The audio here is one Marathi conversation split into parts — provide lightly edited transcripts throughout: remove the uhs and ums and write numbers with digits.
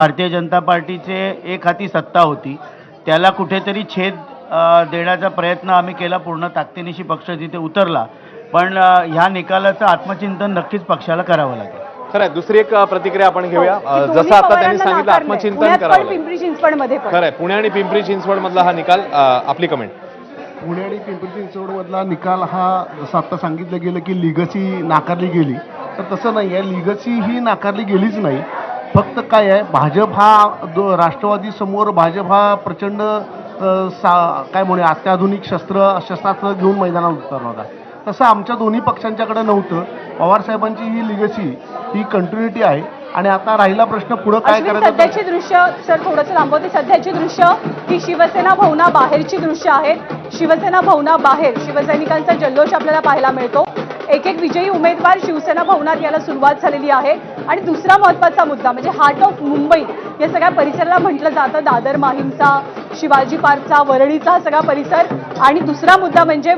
भारतीय जनता पार्टीचे एक हाती सत्ता होती, त्याला कुठेतरी छेद देण्याचा प्रयत्न आम्ही केला. पूर्ण ताकदीनिशी पक्ष तिथे उतरला, पण ह्या निकालाचं आत्मचिंतन नक्कीच पक्षाला करावं लागेल. खरं आहे. दुसरी एक प्रतिक्रिया आपण घेऊया. जसं आता त्यांनी सांगितलं आत्मचिंतन करावं. पिंपरी चिंचवडमध्ये खरं आहे. पुणे आणि पिंपरी चिंचवड मधला हा निकाल, आपली कमेंट. पुणे आणि पिंपरी चिंचवडमधला निकाल हा जसं आता सांगितलं गेलं की लिगसी नाकारली गेली, तर तसं नाही आहे. लिगसी ही नाकारली गेलीच नाही. फक्त काय आहे, भाजप हा राष्ट्रवादी समोर भाजप हा प्रचंड काय म्हणूया अत्याधुनिक शस्त्रास्त्र घेऊन मैदानात उतरला होता. तसं आमच्या दोन्ही पक्षांच्याकडे नव्हतं. पवारसाहेबांची ही लिगसी ही कंटिन्युटी आहे. आणि आता राहिला प्रश्न पुढे काय करायचं. सध्याची दृश्य सर थोडंसं लांबवते. सध्याची दृश्य ही शिवसेना भवना बाहेरची दृश्य आहेत. शिवसेना भवना बाहेर शिवसैनिकांचा जल्लोष आपल्याला पाहायला मिळतो. एक एक विजयी उमेदवार शिवसेना भवनात याला सुरुवात झालेली आहे. आणि दुसरा महत्त्वाचा मुद्दा म्हणजे हार्ट ऑफ मुंबई या सगळ्या परिसराला म्हटलं जातं. दादर माहीमचा, शिवाजी पार्कचा, वरळीचा हा सगळा परिसर. आणि दुसरा मुद्दा म्हणजे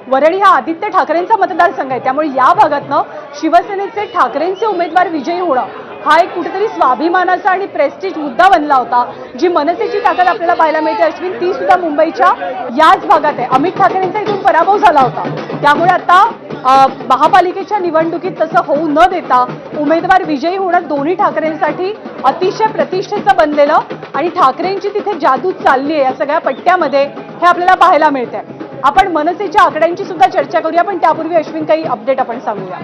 वरळी हा आदित्य ठाकरेंचा मतदारसंघ आहे. त्यामुळे या भागातनं शिवसेनेचे ठाकरेंचे उमेदवार विजयी होणं हा एक कुठेतरी स्वाभिमानाचा आणि प्रेस्टिज मुद्दा बनला होता. जी मनसेची ताकद आपल्याला पाहायला मिळते अश्विन, ती सुद्धा मुंबईच्या याच भागात आहे. अमित ठाकरेंचा इथून पराभव झाला होता. त्यामुळे आता महापालिकेच्या निवडणुकीत तसं होऊ न देता उमेदवार विजयी होणं दोन्ही ठाकरेंसाठी अतिशय प्रतिष्ठेचं बनलेलं आणि ठाकरेंची तिथे जादू चालली आहे या सगळ्या पट्ट्यामध्ये, हे आपल्याला पाहायला मिळतंय. आपण मनसेच्या आकड्यांची सुद्धा चर्चा करूया, पण त्यापूर्वी अश्विन काही अपडेट आपण सांगूया.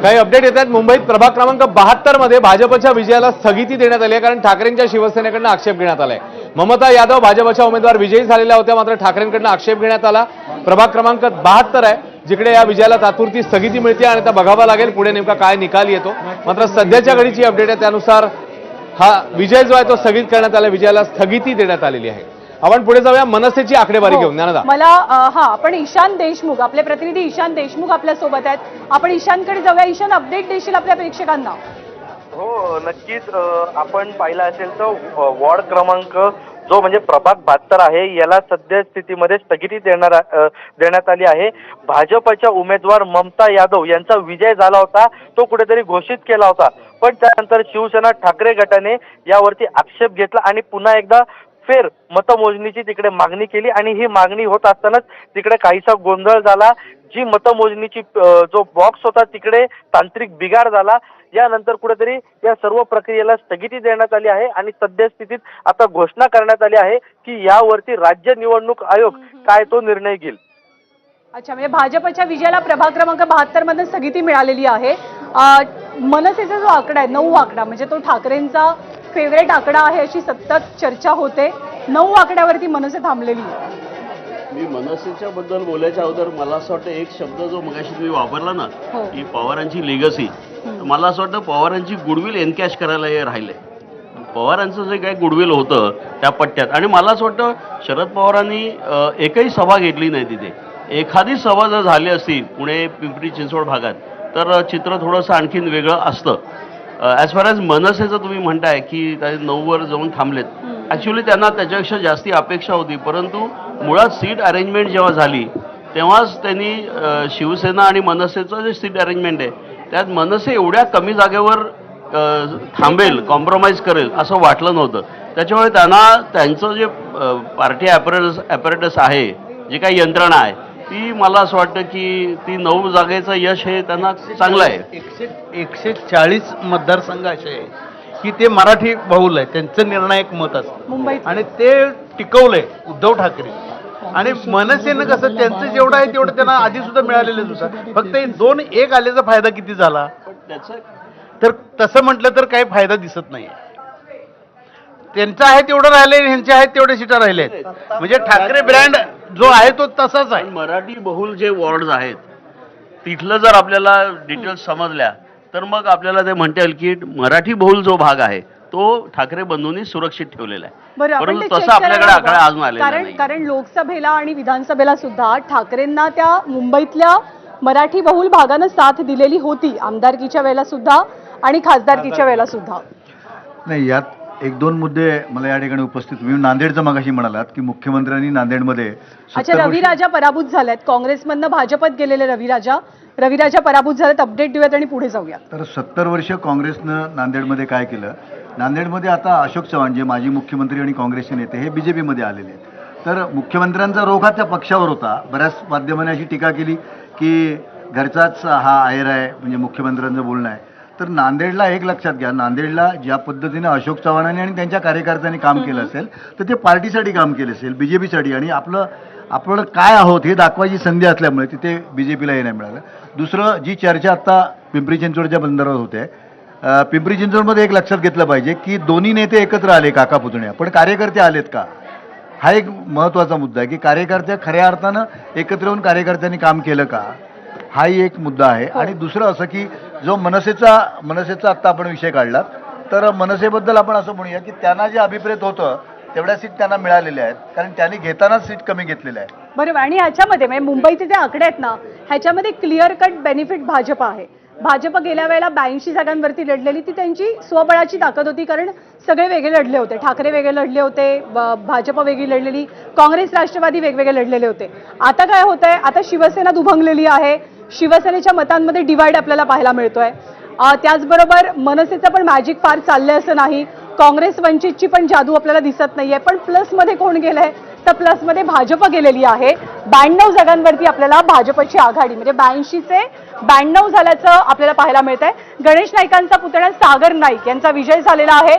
काही अपडेट येत आहेत. मुंबईत प्रभाग क्रमांक 72 मध्ये भाजपच्या विजयाला स्थगिती देण्यात आली आहे, कारण ठाकरेंच्या शिवसेनेकडनं आक्षेप घेण्यात आलाय. ममता यादव भाजपच्या उमेदवार विजयी झालेल्या होत्या, मात्र ठाकरेंकडनं आक्षेप घेण्यात आला. प्रभाग क्रमांक 72 आहे जिकडे या विजयाला तात्पुरती स्थगिती मिळते आणि आता बघावं लागेल पुढे नेमका काय निकाल येतो. मात्र सध्याच्या घडीची अपडेट आहे त्यानुसार हा विजय जो आहे तो स्थगित करण्यात आला, विजयाला स्थगिती देण्यात आलेली आहे. आपण पुढे जाऊया मनसेची आकडेवारी घेऊन. ज्ञानदा, मला आपण ईशान देशमुख, आपले प्रतिनिधी ईशान देशमुख आपल्या सोबत आहेत. आपण ईशानकडे जाऊया. ईशान, अपडेट देशील आपल्या प्रेक्षकांना? हो नक्कीच. आपण पाहिलं असेल तर वॉर्ड क्रमांक जो म्हणजे प्रभाग 72 आहे याला सध्या स्थितीमध्ये स्थगिती देण्यात आली आहे. भाजपच्या उमेदवार ममता यादव यांचा विजय झाला होता, तो कुठेतरी घोषित केला होता. पण त्यानंतर शिवसेना ठाकरे गटाने यावरती आक्षेप घेतला आणि पुन्हा एकदा फेर मतमोजणीची तिकडे मागणी केली. आणि ही मागणी होत असतानाच तिकडे काहीसा गोंधळ झाला. जी मतमोजणीची जो बॉक्स होता तिकडे तांत्रिक बिघाड झाला. यानंतर कुठेतरी या सर्व प्रक्रियेला स्थगिती देण्यात आली आहे आणि सद्यस्थितीत आता घोषणा करण्यात आली आहे की यावरती राज्य निवडणूक आयोग काय तो निर्णय घेईल. अच्छा, म्हणजे भाजपच्या विजयाला प्रभाग क्रमांक 72 मध्ये स्थगिती मिळालेली आहे. मनसेचा जो आकडा आहे 9 आकडा, म्हणजे तो ठाकरेंचा फेवरेट आकडा आहे अशी सतत चर्चा होते. 9 आकड्यावरती मनसे थांबलेली आहे. मी मनसेच्या बद्दल बोलायच्या अगोदर मला असं वाटतं एक शब्द जो मगाशी तुम्ही वापरला ना की पवारांची लिगसी, मला असं वाटतं पवारांची गुडविल एनकॅश करायला हे राहिलंय. पवारांचं जे काही गुडविल होतं त्या पट्ट्यात, आणि मला असं वाटतं शरद पवारांनी एकही सभा घेतली नाही तिथे. एखादी सभा जर झाली असती पुणे पिंपरी चिंचवड भागात तर चित्र थोडंसं आणखीन वेगळं असतं. ॲज फार ॲज मनसेचं तुम्ही म्हणताय की 9 वर जाऊन थांबलेत, ॲक्च्युली त्यांना त्याच्यापेक्षा जास्ती अपेक्षा होती. परंतु मुळात सीट अरेंजमेंट जेव्हा झाली तेव्हाच त्यांनी शिवसेना आणि मनसेचं जे सीट अरेंजमेंट आहे त्यात मनसे एवढ्या कमी जागेवर थांबेल, कॉम्प्रोमाइज करेल असं वाटलं नव्हतं. त्याच्यामुळे त्यांना त्यांचं जे पार्टी ॲपरेटस आहे, जी काही यंत्रणा आहे ती, मला असं वाटतं की ती 9 जागेचं यश हे त्यांना चांगलं आहे. 140 मतदारसंघ असे आहे की ते मराठी बहुल आहे, त्यांचं निर्णायक मत असतं मुंबईत आणि ते टिकवलंय उद्धव ठाकरे. आणि मनसेनं कसं त्यांचं जेवढं आहे तेवढं त्यांना आधी सुद्धा मिळालेलंच होतं. फक्त 2-1 आल्याचा फायदा किती झाला, तर तसं म्हटलं तर काही फायदा दिसत नाही. त्यांचं आहे तेवढं राहिले, ह्यांचे आहेत तेवढे सीटा राहिले. म्हणजे ठाकरे ब्रँड जो आहे तो तसाच आहे. मराठी बहुल जे वॉर्ड्स आहेत तिथलं जर आपल्याला डिटेल्स समजल्या तर मग आपल्याला ते म्हणता येईल की मराठी बहुल जो भाग आहे तो ठाकरे बंधूंनी सुरक्षित ठेवलेला आहे. परंतु तसं आपल्याकडे आकडा अजून आलेला नाही. कारण लोकसभेला आणि विधानसभेला सुद्धा ठाकरेंना त्या मुंबईतल्या मराठी बहुल भागानं साथ दिलेली होती, आमदारकीच्या वेळेला सुद्धा आणि खासदारकीच्या वेळेला सुद्धा. नाही, यात 1-2 मुद्दे मला या ठिकाणी उपस्थित. मी नांदेडचं मगाशी म्हणालात की मुख्यमंत्र्यांनी नांदेडमध्ये अच्छा, रविराजा पराभूत झाल्यात. काँग्रेसमधनं भाजपत गेलेले रविराजा पराभूत झालेत. अपडेट देऊयात आणि पुढे जाऊया. तर 70 वर्ष काँग्रेसनं नांदेडमध्ये काय केलं, नांदेडमध्ये आता अशोक चव्हाण जे माजी मुख्यमंत्री आणि काँग्रेसचे नेते हे BJPमध्ये आलेले आहेत. तर मुख्यमंत्र्यांचा रोख हा त्या पक्षावर होता. बऱ्याच माध्यमांनी अशी टीका केली की घरचाच हा आहेर आहे, म्हणजे मुख्यमंत्र्यांचं बोलणं आहे. तर नांदेडला एक लक्षात घ्या, नांदेडला ज्या पद्धतीने अशोक चव्हाणांनी आणि त्यांच्या कार्यकर्त्यांनी काम केलं असेल तर ते पार्टीसाठी काम केलं असेल, BJPसाठी, आणि आपण काय आहोत हे दाखवायची संधी असल्यामुळे तिथे BJPला हे नाही मिळालं. दुसरं, जी चर्चा आत्ता पिंपरी चिंचवडच्या बंदरावर होते, पिंपरी चिंचवडमध्ये एक लक्षात घेतलं पाहिजे की दोन्ही नेते एकत्र आले, काका पुतण्या, पण कार्यकर्ते आलेत का, हा एक महत्त्वाचा मुद्दा आहे की कार्यकर्ते खऱ्या अर्थानं एकत्र येऊन कार्यकर्त्यांनी काम केलं का, हाही एक मुद्दा आहे. आणि दुसरं असं की जो मनसेचा आत्ता आपण विषय काढला, तर मनसेबद्दल आपण असं म्हणूया की त्यांना जे अभिप्रेत होतं तेवढ्या सीट त्यांना मिळालेल्या आहेत, कारण त्यांनी घेतानाच सीट कमी घेतलेल्या आहेत. बरोबर. आणि ह्याच्यामध्ये म्हणजे मुंबईचे जे आकडे आहेत ना, ह्याच्यामध्ये क्लिअर कट बेनिफिट भाजप आहे. भाजप गेल्या वेळेला 82 जागांवरती लढलेली, ती त्यांची स्वबळाची ताकद होती, कारण सगळे वेगळे लढले होते. ठाकरे वेगळे लढले होते, भाजप वेगळी लढलेली, काँग्रेस राष्ट्रवादी वेगवेगळे लढलेले होते. आता काय होतंय, आता शिवसेना दुभंगलेली आहे. शिवसेनेच्या मतांमध्ये डिवाइड आपल्याला पाहायला मिळतोय. त्याचबरोबर मनसेचं पण मॅजिक फार चाललंय असं नाही. काँग्रेस वंचितची पण जादू आपल्याला दिसत नाहीये. पण प्लसमध्ये कोण गेलंय, तर प्लसमध्ये भाजप गेलेली आहे. 92 जागांवरती आपल्याला भाजपची आघाडी, म्हणजे 82चे 92 झाल्याचं आपल्याला पाहायला मिळत आहे. गणेश नाईकांचा पुतण्या सागर नाईक यांचा विजय झालेला आहे.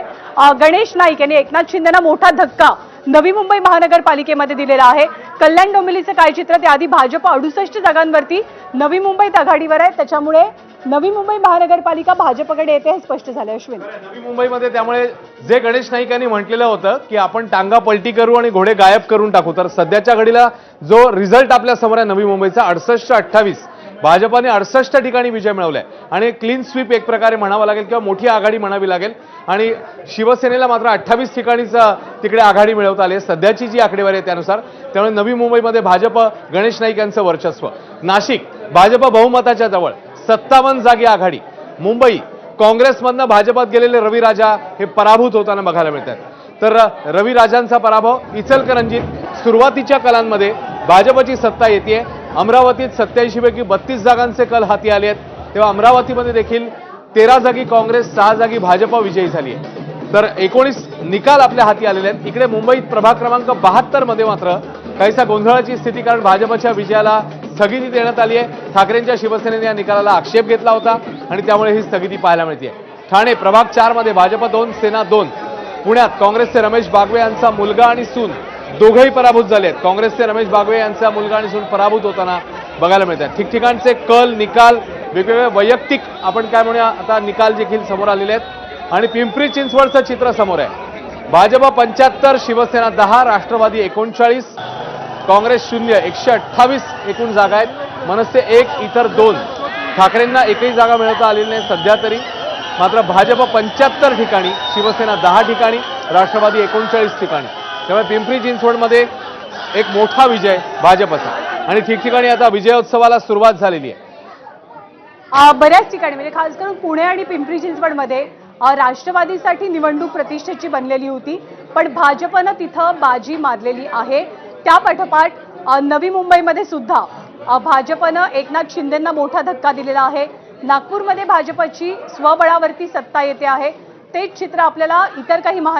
गणेश नाईक यांनी एकनाथ शिंदेना मोठा धक्का नवी मुंबई महानगरपालिकेमध्ये दिलेला आहे. कल्याण डोंबिवलीचं काय चित्र, त्याआधी भाजप 68 जागांवरती नवी मुंबईत आघाडीवर आहे. त्याच्यामुळे नवी मुंबई महानगरपालिका भाजपकडे येते हे स्पष्ट झालं. अश्विन, नवी मुंबईमध्ये त्यामुळे जे गणेश नाईक यांनी म्हटलेलं होतं की आपण टांगा पलटी करू आणि घोडे गायब करून टाकू, तर सध्याच्या घडीला जो रिझल्ट आपल्या समोर आहे नवी मुंबईचा 68-28, भाजपाने 68 ठिकाणी विजय मिळवलाय आणि क्लीन स्वीप एक प्रकारे म्हणावं लागेल किंवा मोठी आघाडी म्हणावी लागेल. आणि शिवसेनेला मात्र 28 ठिकाणीच तिकडे आघाडी मिळवता आली सध्याची जी आकडेवारी आहे त्यानुसार. त्यामुळे नवी मुंबईमध्ये भाजप गणेश नाईक यांचं वर्चस्व. नाशिक भाजप बहुमताच्या जवळ 57 जागी आघाडी. मुंबई काँग्रेसमधनं भाजपात गेलेले रवी राजा हे पराभूत होताना बघायला मिळतात. तर रवी राजांचा पराभव. इचलकरंजीत सुरुवातीच्या कलांमध्ये भाजपची सत्ता येते. अमरावतीत 87 पैकी 32 जागांचे कल हाती आले आहेत, तेव्हा अमरावतीमध्ये देखील 13 जागी काँग्रेस, 6 जागी भाजप विजयी झाली आहे. तर 19 निकाल आपल्या हाती आलेले आहेत. इकडे मुंबईत प्रभाग क्रमांक 72 मध्ये मात्र काहीसा गोंधळाची स्थिती, कारण भाजपच्या विजयाला स्थगिती देण्यात आली आहे. ठाकरेंच्या शिवसेनेने या निकालाला आक्षेप घेतला होता आणि त्यामुळे ही स्थगिती पाहायला मिळते. ठाणे प्रभाग 4 मध्ये भाजप 2, सेना 2. पुण्यात काँग्रेसचे रमेश बागवे यांचा मुलगा आणि सून दोघेही पराभूत झाले आहेत. काँग्रेसचे रमेश बागवे यांचा मुलगा आणि सून पराभूत होताना बघायला मिळतात. ठिकठिकाणचे कल, निकाल, वेगवेगळे वैयक्तिक आपण काय म्हणूया आता निकाल देखील समोर आलेले आहेत. आणि पिंपरी चिंचवडचं चित्र समोर आहे. भाजप 75, शिवसेना 10, राष्ट्रवादी 39, काँग्रेस 0, 128 एकूण जागा आहेत. मनसे 1, इतर 2. ठाकरेंना एकही जागा मिळवता आलेली नाही सध्या तरी. मात्र भाजप 75 ठिकाणी, शिवसेना 10 ठिकाणी, राष्ट्रवादी 39 ठिकाणी. त्यामुळे पिंपरी चिंचवडमध्ये एक मोठा विजय भाजपचा आणि ठिकठिकाणी आता विजयोत्सवाला सुरुवात झालेली आहे. बऱ्याच ठिकाणी म्हणजे खास करून पुणे आणि पिंपरी चिंचवडमध्ये राष्ट्रवादीसाठी निवडणूक प्रतिष्ठेची बनलेली होती, पण भाजपनं तिथं बाजी मारलेली आहे. त्या पाठोपाठ नवी मुंबईमध्ये सुद्धा भाजपनं एकनाथ शिंदेंना मोठा धक्का दिलेला आहे. नागपूरमध्ये भाजपची स्वबळावरती सत्ता येते आहे. तेच चित्र आपल्याला इतर काही